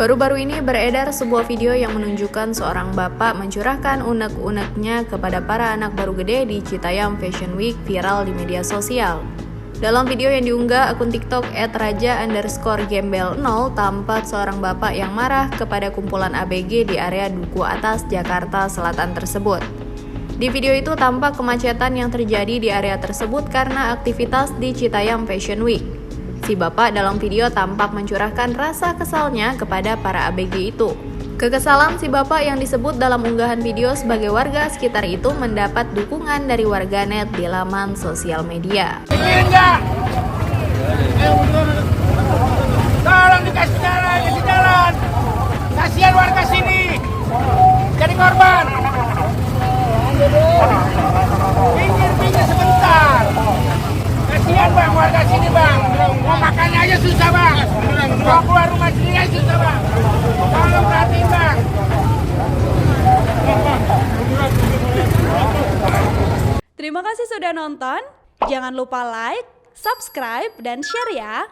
Baru-baru ini beredar sebuah video yang menunjukkan seorang bapak mencurahkan unek-uneknya kepada para anak baru gede di Citayam Fashion Week viral di media sosial. Dalam video yang diunggah akun TikTok @raja_gembel0 tampak seorang bapak yang marah kepada kumpulan ABG di area Duku Atas, Jakarta Selatan tersebut. Di video itu tampak kemacetan yang terjadi di area tersebut karena aktivitas di Citayam Fashion Week. Si bapak dalam video tampak mencurahkan rasa kesalnya kepada para ABG itu. Kekesalan si bapak yang disebut dalam unggahan video sebagai warga sekitar itu mendapat dukungan dari warganet di laman sosial media. Tolong dikasih jalan. Kasihan warga sini jadi korban. Pinggir sebentar. Kasihan bang, warga sini bang. Mau makannya aja susah bang. Mau keluar rumah sini aja susah bang. Tolong perhatiin bang. Terima kasih sudah nonton. Jangan lupa like, subscribe, dan share ya.